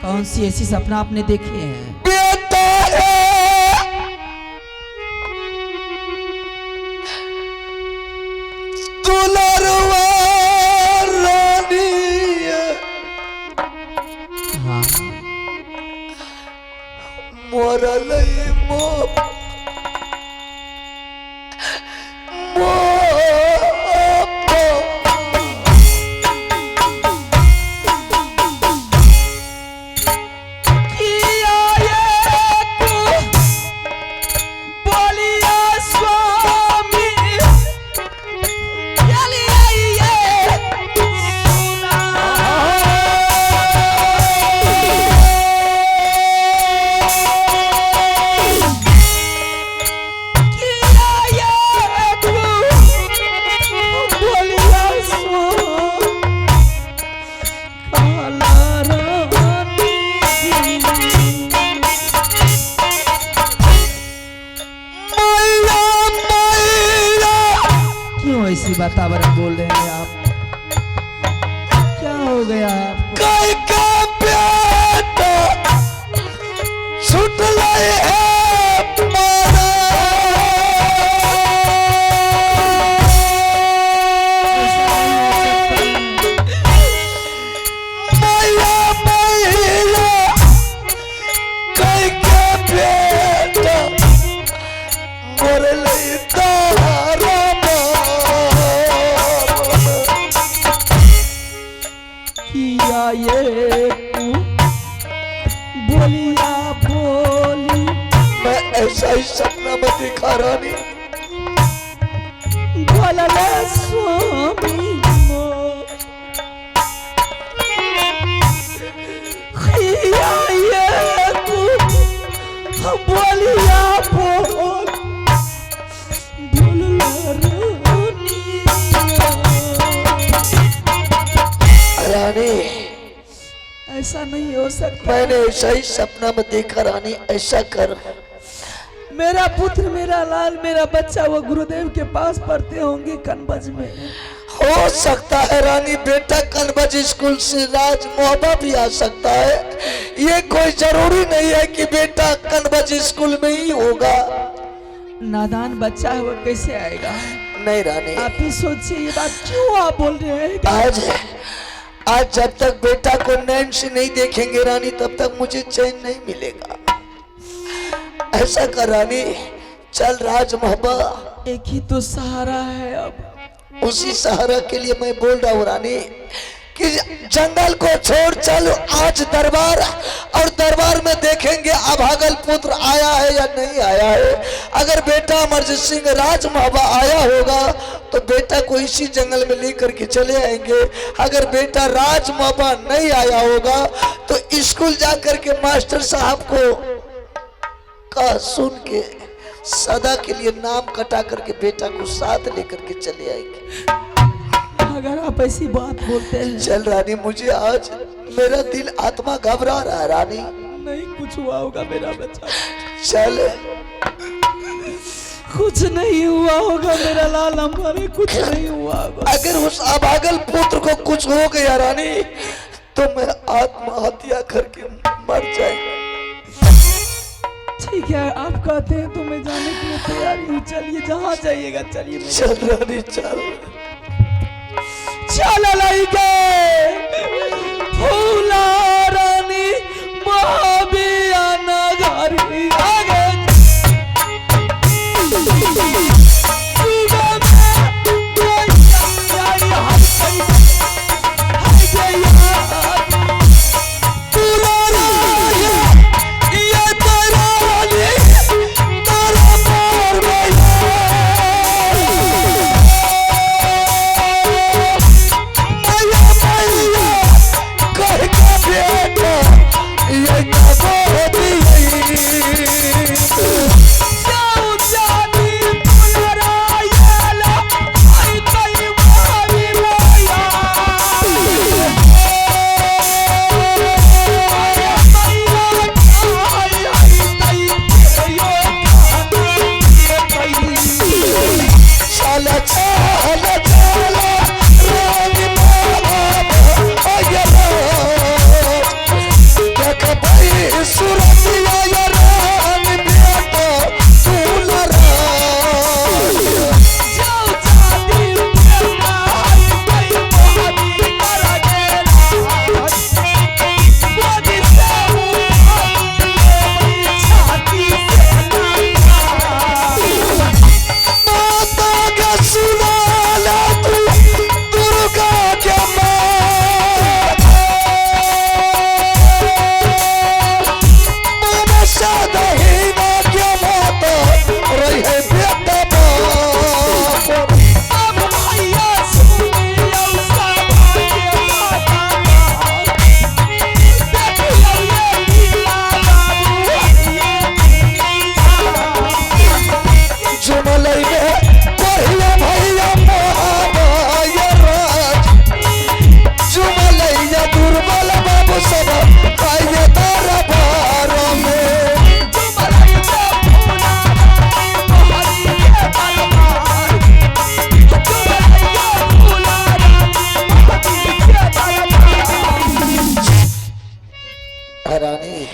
कौन सी ऐसी सपना आपने देखे हैं? बेटा है दुलारवा रानी हाँ मरल मो ऐसी वातावरण बोल रहे हैं आप? क्या हो गया आपको? कई का बेटा छूट लाए है मारा मैया मैया कई का बेटा मरल तारा किया ये बोलिया बोली। मैं ऐसा ही सपना में देखा रानी। बोलले स्वामी मो किया ये बोलिया बोल रानी ऐसा नहीं हो सकता। मैंने ऐसा ही सपना में देखा रानी। ऐसा कर मेरा पुत्र मेरा लाल मेरा बच्चा वो गुरुदेव के पास पढ़ते होंगे कनबज में। हो सकता है रानी बेटा कनबज स्कूल से राज मोहब्बा भी आ सकता है। ये कोई जरूरी नहीं है कि बेटा कनबज स्कूल में ही होगा। नादान बच्चा है वो कैसे आएगा? नहीं रानी आप ही सोचिए ये बात क्यों आप बोल रहे हैं? आज जब तक बेटा को नैन से नहीं देखेंगे रानी तब तक मुझे चैन नहीं मिलेगा। ऐसा कर रानी चल राज मोहब्बा एक ही तो सहारा है अब। उसी सहारा के लिए मैं बोल रहा हूँ रानी कि जंगल को छोड़ चल आज दरबार और दरबार में देखेंगे अभागल पुत्र आया है या नहीं आया है। अगर बेटा अमरजीत सिंह राज मोहब्बा आया होगा तो बेटा को इसी जंगल में लेकर के चले आएंगे। अगर बेटा राज मोहब्बा नहीं आया होगा तो स्कूल जाकर के मास्टर साहब को का सुन के सदा के लिए नाम कटा करके बेटा को साथ लेकर के चले आएंगे। अगर आप ऐसी बात बोलते हैं चल रानी मुझे आज मेरा दिल आत्मा घबरा रहा है रानी। नहीं कुछ हुआ होगा मेरा बच्चा। चल कुछ नहीं हुआ होगा मेरा लाल हमारे कुछ नहीं हुआ होगा। अगर उस अभागल पुत्र को कुछ हो गया रानी तो मैं आत्महत्या करके मर जाएगा। ठीक है आप कहते हैं तो मैं जाने के लिए तैयारी हूँ। चलिए जहाँ जाइएगा चलिए। चल रानी चल चल लइके फूला रानी महाबिया नगरी आगे मैया रानी,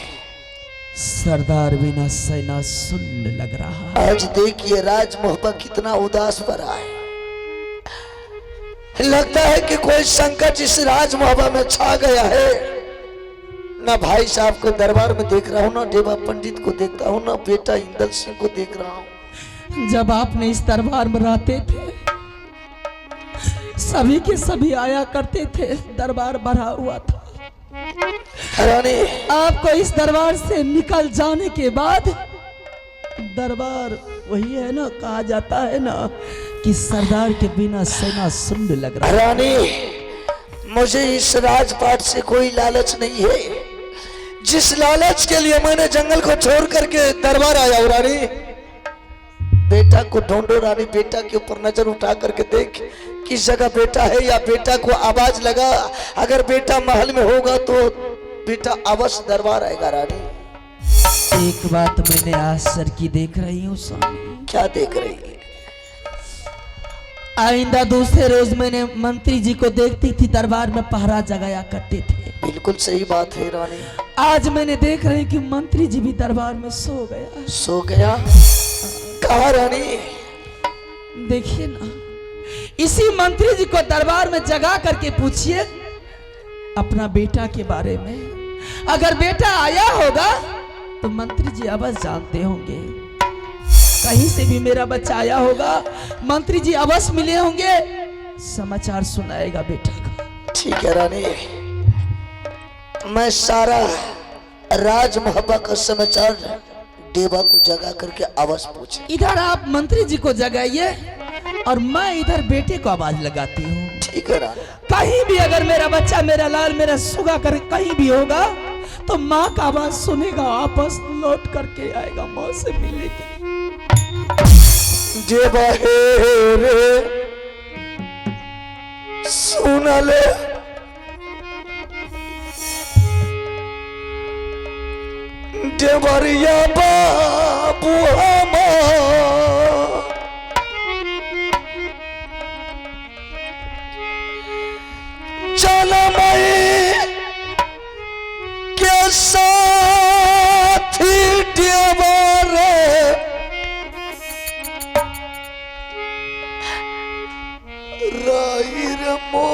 सरदार बिना सेना सुन्न लग रहा है। आज देखिए राज मोहब्बत कितना उदास पड़ा है। लगता है कि कोई संकट इस राज मोहब्बत में छा गया है। ना भाई साहब को दरबार में देख रहा हूँ, ना देवा पंडित को देखता हूँ, ना बेटा इंदल सिंह को देख रहा हूँ। जब आपने इस दरबार में रहते थे, सभी के सभी आया करते थे, दरबार भरा हुआ था। रानी, आपको इस दरबार से निकल जाने के बाद दरबार वही है ना, कहा जाता है ना कि सरदार के बिना सेना सुन्न लग रहा है। रानी, मुझे इस राजपाट से कोई लालच नहीं है। जिस लालच के लिए मैंने जंगल को छोड़ करके दरबार आया हूँ रानी, बेटा को ढूंढो रानी। बेटा के ऊपर नजर उठा करके देख किस जगह बेटा है, या बेटा को आवाज लगा। अगर बेटा महल में होगा तो बेटा अवश्य दरबार आएगा रानी। एक बात मैंने आज सर की देख रही हूँ स्वामी। क्या देख रही है? आइंदा दूसरे रोज मैंने मंत्री जी को देखती थी, दरबार में पहरा जगाया करते थे। बिल्कुल सही बात है रानी। आज मैंने देख रही कि मंत्री जी भी दरबार में सो गया। सो गया? कहाँ रानी? देखिए ना, इसी मंत्री जी को दरबार में जगा करके पूछिए अपना बेटा के बारे में। अगर बेटा आया होगा तो मंत्री जी अवश्य जानते होंगे। कहीं से भी मेरा बच्चा आया होगा, मंत्री जी अवश्य मिले होंगे, समाचार सुनाएगा बेटा का। ठीक है रानी, मैं सारा राज मोहब्बत का समाचार देवा को जगा करके अवश्य पूछे। इधर आप मंत्री जी को जगाइए और मैं इधर बेटे को आवाज लगाती हूँ। ठीक है रानी। कहीं भी अगर मेरा बच्चा, मेरा लाल, मेरा सुगा कर कहीं भी होगा तो माँ का आवाज सुनेगा, वापस लौट करके आएगा, माँ से मिलेगी। देवा हे रे सुन ले, देवरिया बाबू चल मई के साथी देवरे राइर मो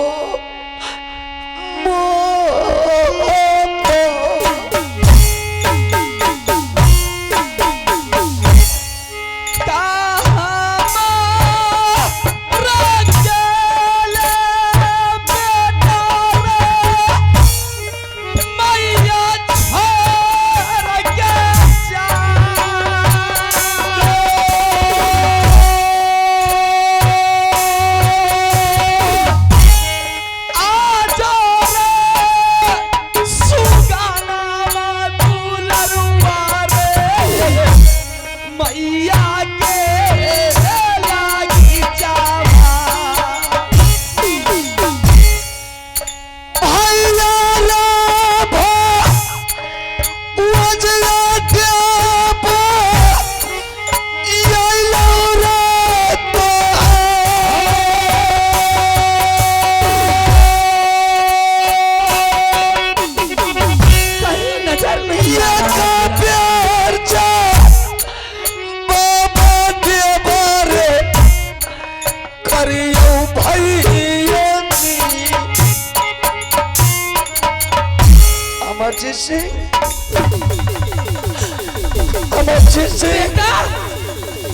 बेटा,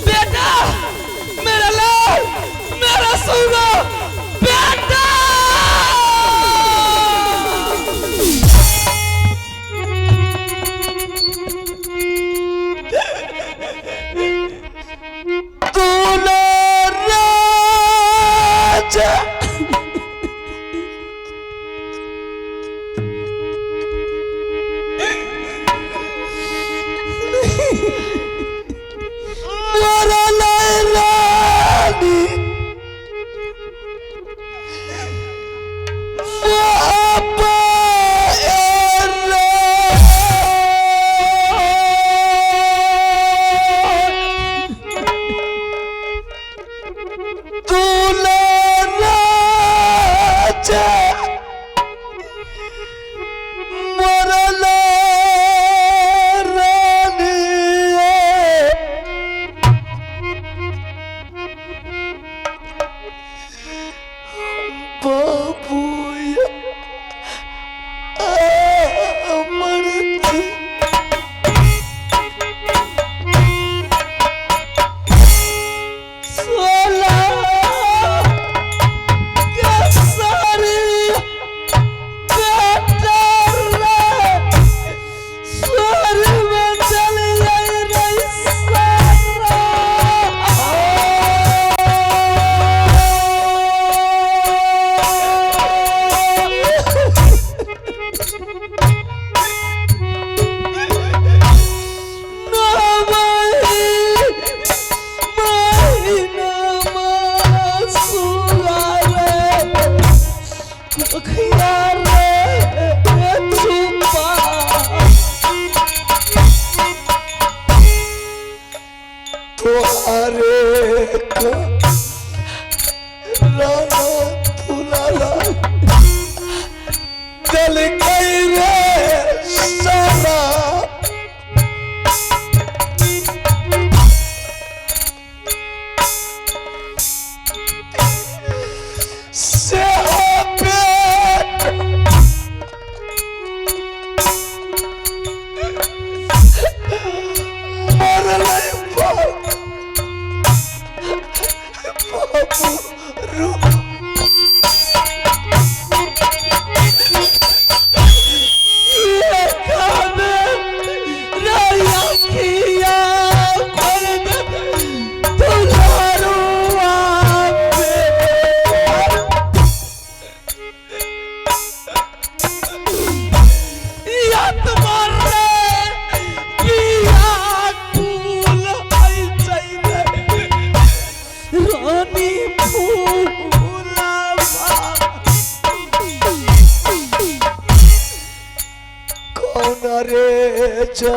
बेटा, मेरा लाल, मेरा सुगा, बेटा। गई रे सारा से पेट मरले बाबू रू रे जा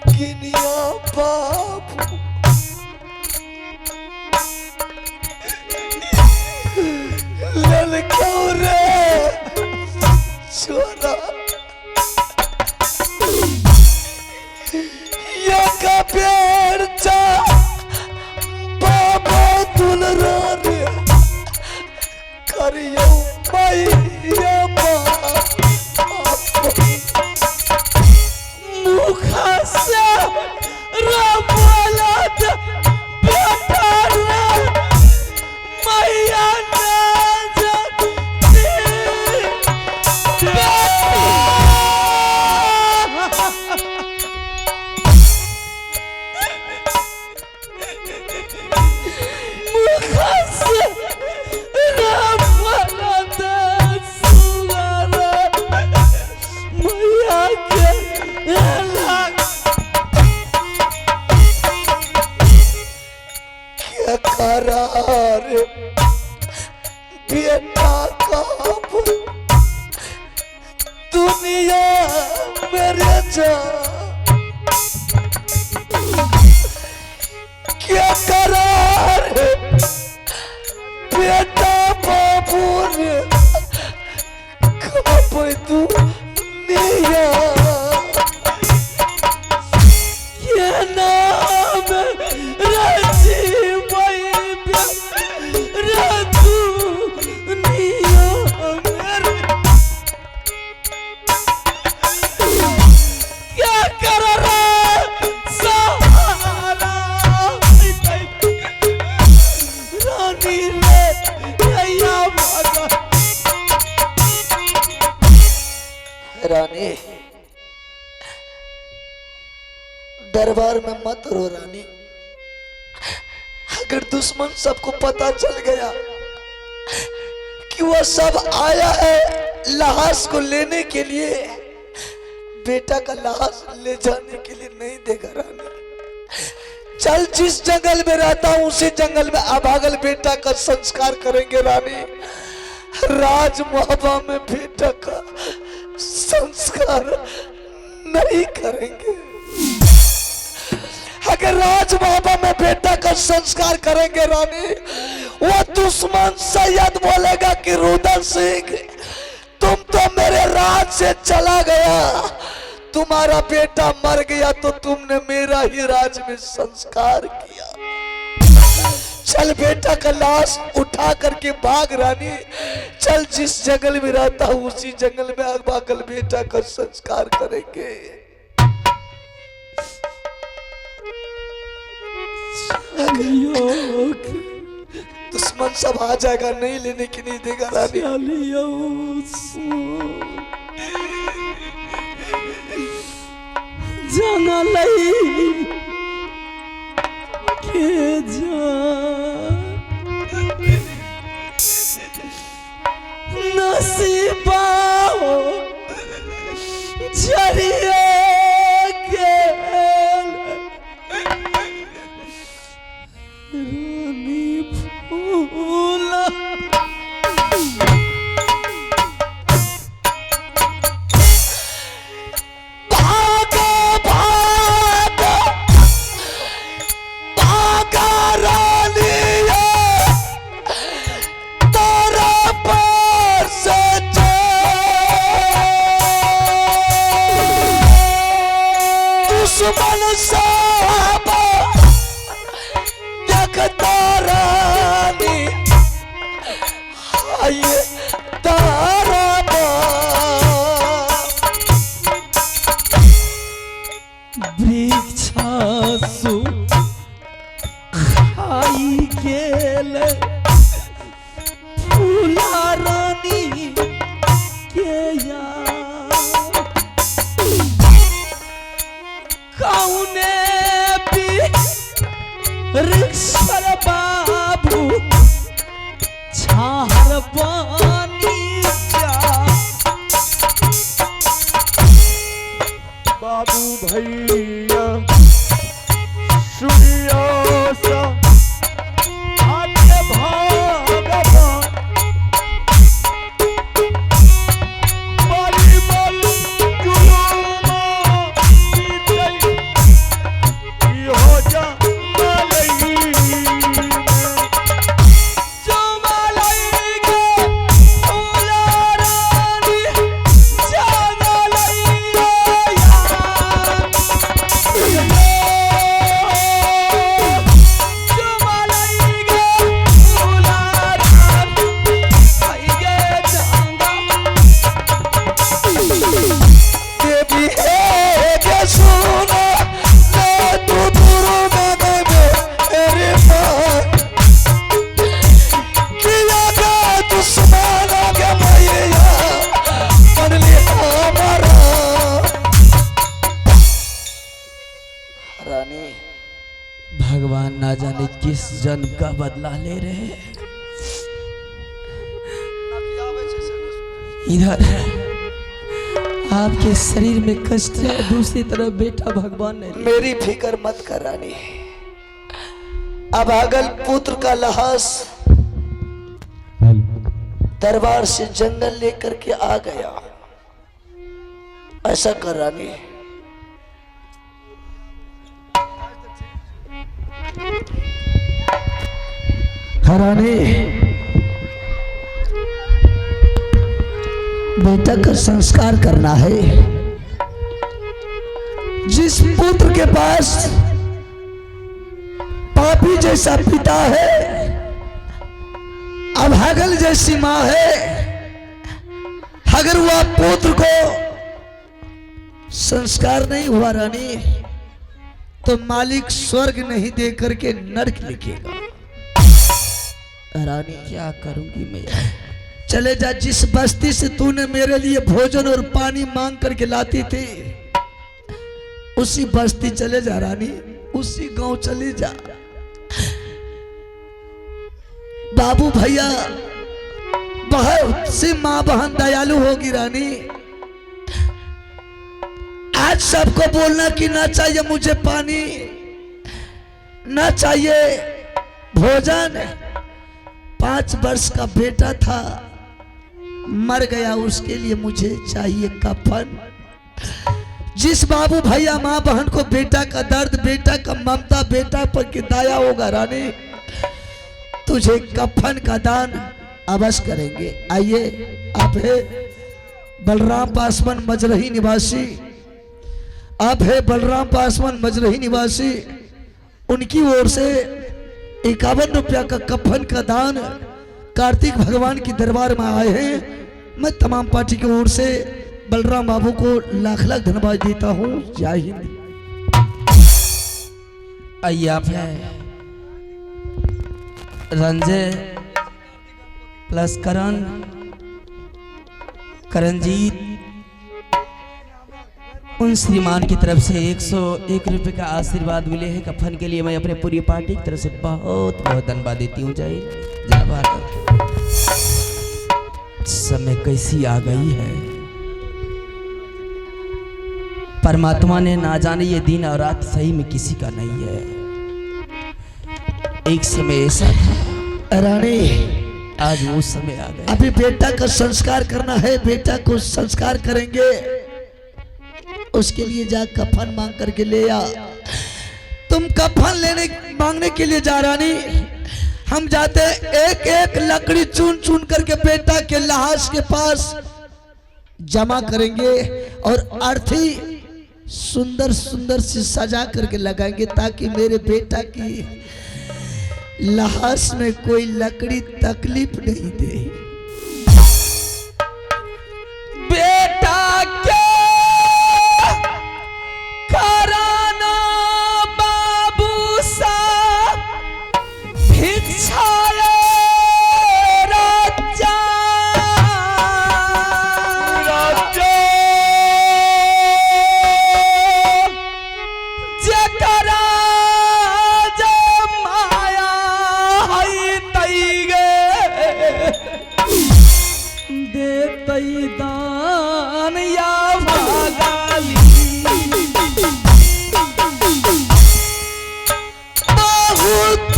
गिनिया बाबू ललका रे छोरा या का पेड़ जा बाबा दुलरा रे करियो मैया करार बेटा का दुनिया मेरे जा क्या करार बेटा बाबू ने कब दुनिया ये नाम रानी दरबार में मत रो रानी। अगर दुश्मन सबको पता चल गया कि वो सब आया है लाश को लेने के लिए, बेटा का लाश ले जाने के लिए नहीं देगा रानी। चल जिस जंगल में रहता हूं उसी जंगल में अभागल बेटा का संस्कार करेंगे रानी। राज मोहब्बा में बेटा का संस्कार नहीं करेंगे। अगर राज मोहब्बा में बेटा का संस्कार करेंगे रानी, वो दुश्मन सैयद बोलेगा कि रुदन सिंह तुम तो मेरे राज से चला गया, तुम्हारा बेटा मर गया तो तुमने मेरा ही राज में संस्कार किया। चल बेटा का लाश उठा करके भाग रानी। चल जिस जंगल में रहता हूं उसी जंगल में अभागल बेटा का संस्कार करेंगे। दुश्मन सब आ जाएगा, नहीं लेने की नहीं देगा रानी। जाना लई के जा नसीबा हो जरिए के रानी फूला सब देखता रानी आइए तारा वृक्षासु खाई गेल फूला रानी के यार कौने वृक्षर बाबू छाहर पानी बाबू भैया सुनियो सा आके भगवान बड़ी बड़ी जुलूमा बीतई हो जा मलई जो मलई के फूला रानी जंगलई देवी है के सुनो ले तू दूर में मेरे पास किया का दुश्मन के भैया मन ले हमारा रानी भगवान ना जाने किस जन्म का बदला ले रहे हैं। इधर आपके शरीर में कष्ट है, दूसरी तरफ बेटा भगवान ने मेरी फिक्र मत कर रानी। अभागल पुत्र का लाश दरबार से जंगल लेकर के आ गया। ऐसा कर रानी, रानी बेटा का संस्कार करना है। जिस पुत्र के पास पापी जैसा पिता है, अभागल जैसी मां है, अगर वह पुत्र को संस्कार नहीं हुआ रानी, तो मालिक स्वर्ग नहीं दे करके नरक लिखेगा। रानी क्या करूंगी मैं? चले जा, जिस बस्ती से तूने मेरे लिए भोजन और पानी मांग करके लाती थी, उसी बस्ती चले जा रानी, उसी गांव चले जा। बाबू भैया बहुत सी मां बहन दयालु होगी रानी। आज सबको बोलना कि ना चाहिए मुझे पानी, ना चाहिए भोजन। 5 वर्ष का बेटा था, मर गया, उसके लिए मुझे चाहिए कफन। जिस बाबू भैया माँ बहन को बेटा का दर्द, बेटा का ममता, बेटा पर की दया होगा रानी, तुझे कफन का दान अवश्य करेंगे। आइए, आप है बलराम पासवान मजरही निवासी, आप है बलराम पासवान मजरही निवासी, उनकी ओर से 51 रुपया का कफन का दान कार्तिक भगवान की दरबार में आए हैं। मैं तमाम पार्टी की ओर से बलराम बाबू को लाख लाख धन्यवाद देता हूँ। जय हिंद। आइए, आप है रंजय प्लस करणजीत, उन श्रीमान की तरफ से 101 रुपये का आशीर्वाद मिले हैं कफन के लिए। मैं अपने पूरी पार्टी की तरफ से बहुत बहुत धन्यवाद देती हूँ। जय समय कैसी आ गई है, परमात्मा ने ना जाने ये दिन और रात सही में किसी का नहीं है। एक समय ऐसा था रानी, आज वो समय आ गया। अभी बेटा का संस्कार करना है, बेटा को संस्कार करेंगे, उसके लिए जा कफन मांग करके ले आ। तुम कफन लेने मांगने के लिए जा रानी, हम जाते एक एक लकड़ी चुन चुन करके बेटा के लाश के पास जमा करेंगे और अर्थी सुंदर सुंदर सी सजा करके लगाएंगे ताकि मेरे बेटा की लाश में कोई लकड़ी तकलीफ नहीं दे। बेटा के कराना बाबू सा भिक्षाए राजा जकरा जे माया हई तैगे देतई दान या भागाली बहुत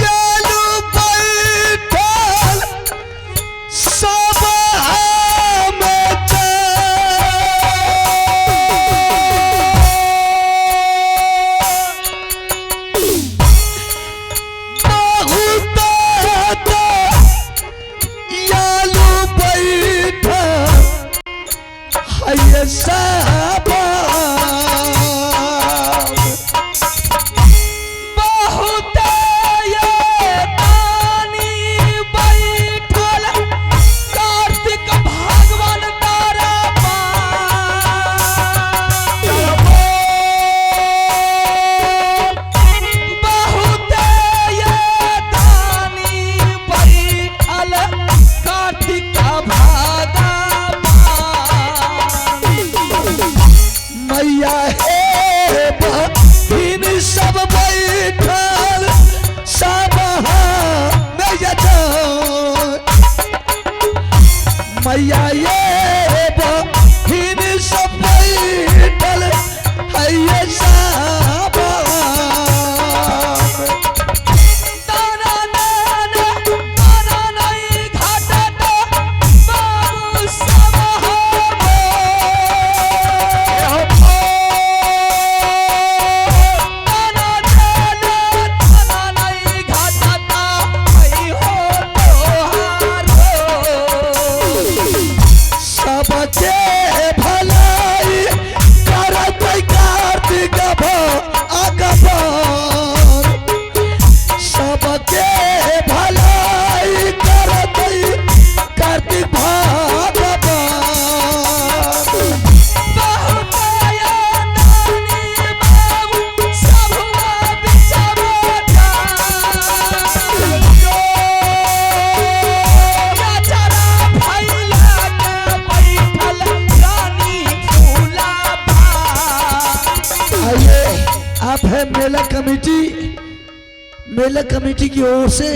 यालू बैठल सब में यालू बैठल है सब बहुत ये दानी बैठल कार्तिक भगवान तारा बहुत ये दानी बैठल कार्तिक भगवान मैया हे बहिन सब बैठल सब में मैया ये बहिन सब बैठल है सब तारा नहीं घाटत बाबू सब सबके भलाई करत कार्तिक अगबर सबके भलाई करत कार्तिक भगवान आप है मेला कमेटी की ओर से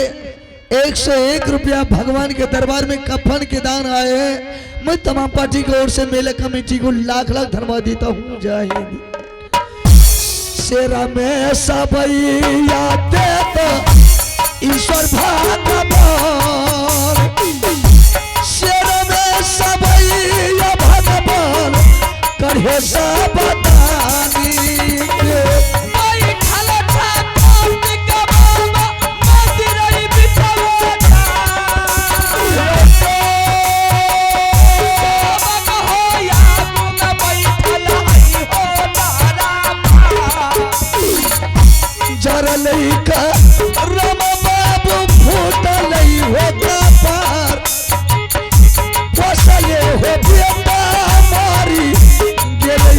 101 रुपया भगवान के दरबार में कफन के दान आए हैं। मैं तमाम पार्टी की ओर से मेला कमेटी को लाख लाख धन्यवाद देता हूँ। जय हिंद। शेरा में सब याते तो ईश्वर भगवान शेरा में सब भगवान करे सब दानी जरलई का रम बाबू फूटलई हो कपार फसले हो बेटा मारी गेलई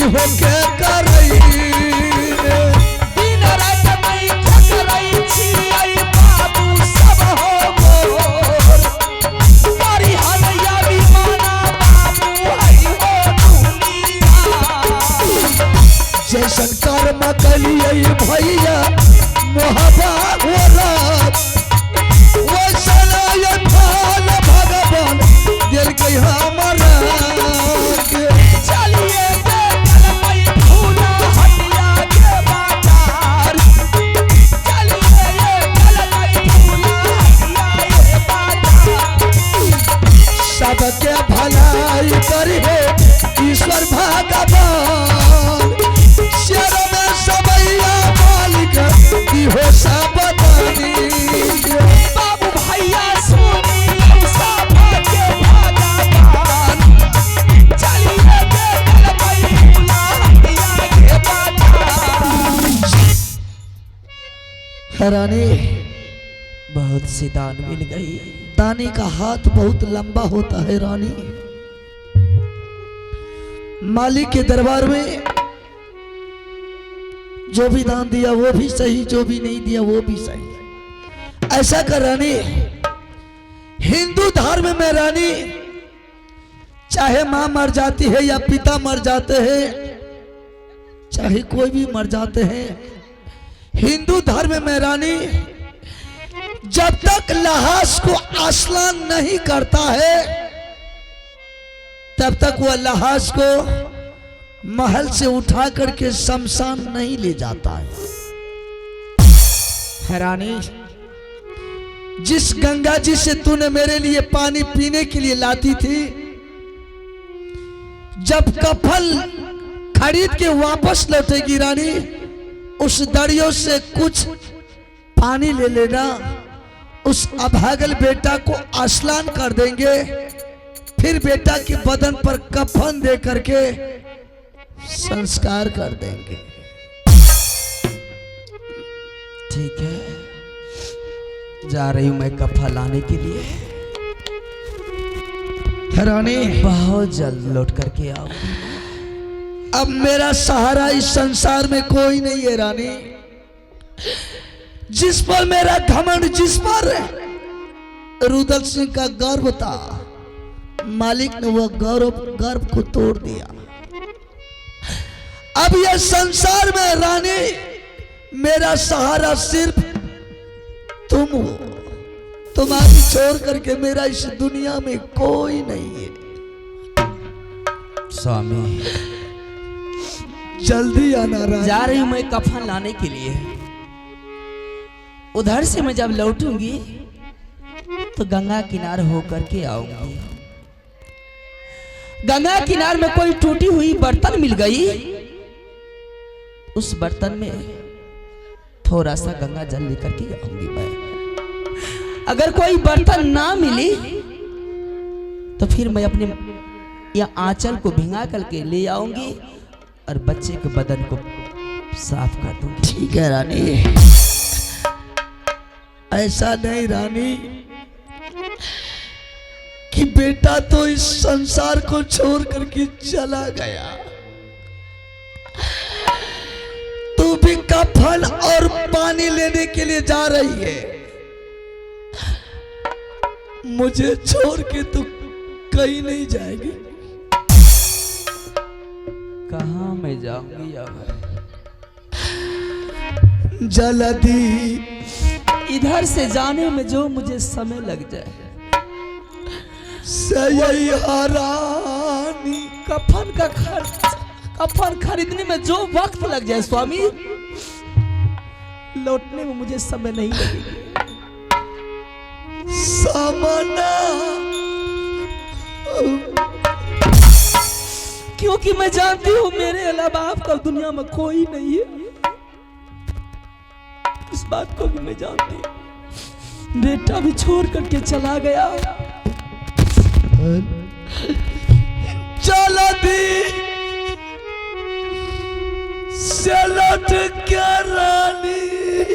इहो के करई रे दिन रात मैं ठकराई छी आई बाबू सब हो मोर तारी हलैया भी माना बाबू आई हो दुनिया जैसन कर्म कलिए भैया मोहबा होला वैसन फल भगवान दिल के हमरा के चलिए देखल मैं फूला हटिया के बाजार चलिए देखल मैं फूला हटिया के बाजार सबके भलाई करिए ईश्वर भगवान शेर में सबैया मालिक इहो सब बतानी बाबू भैया सुनी हौसा भाग्य भगवान चलिए देखल मैं फूला हटिया के बाजार हैरानी बहुत सी दान मिल गई दानी का हाथ बहुत लंबा होता है रानी मालिक के दरबार में जो भी दान दिया वो भी सही जो भी नहीं दिया वो भी सही ऐसा कर रानी हिंदू धर्म में रानी चाहे मां मर जाती है या पिता मर जाते हैं चाहे कोई भी मर जाते हैं हिंदू धर्म में रानी जब तक लाश को स्नान नहीं करता है तब तक वह लाश को महल से उठा करके शमशान नहीं ले जाता है हैरानी जिस गंगा जी से तूने मेरे लिए पानी पीने के लिए लाती थी जब कफल खरीद के वापस लौटेगी रानी उस दरियों से कुछ पानी ले लेना उस अभागल बेटा को स्नान कर देंगे फिर बेटा के बदन पर कफन दे करके संस्कार कर देंगे ठीक है जा रही हूं मैं कफा लाने के लिए रानी बहुत जल्द लौट करके आओ अब मेरा सहारा इस संसार में कोई नहीं है रानी जिस पर मेरा घमंड जिस पर रुदल सिंह का गर्व था मालिक ने वह गर्व को तोड़ दिया अब यह संसार में रानी मेरा सहारा सिर्फ तुम हो तुम्हारी छोड़ करके मेरा इस दुनिया में कोई नहीं है स्वामी जल्दी आना रानी जा रही हूं मैं कफन लाने के लिए उधर से मैं जब लौटूंगी तो गंगा किनारे होकर के आऊंगी गंगा किनारे में कोई टूटी हुई बर्तन मिल गई उस बर्तन में थोड़ा सा गंगा जल लेकर के आऊंगी मैं अगर कोई बर्तन ना मिली तो फिर मैं अपने या आंचल को भिंगा करके ले आऊंगी और बच्चे के बदन को साफ कर दूंगी ठीक है रानी ऐसा नहीं रानी कि बेटा तो इस संसार को छोड़ करके चला गया तू भी कफन और पानी लेने के लिए जा रही है मुझे छोड़ के तू कहीं नहीं जाएगी कहाँ मैं जाऊंगी अब जल्दी इधर से जाने में जो मुझे समय लग जाए सही हरानी कफन का खर्च कफन खरीदने में जो वक्त लग जाए स्वामी लौटने में मुझे समय नहीं लगेगा सामना क्योंकि मैं जानती हूँ मेरे अलावा आपका दुनिया में कोई नहीं है इस बात को भी मैं जानती हूँ बेटा भी छोड़ करके चला गया चला दी से लौट के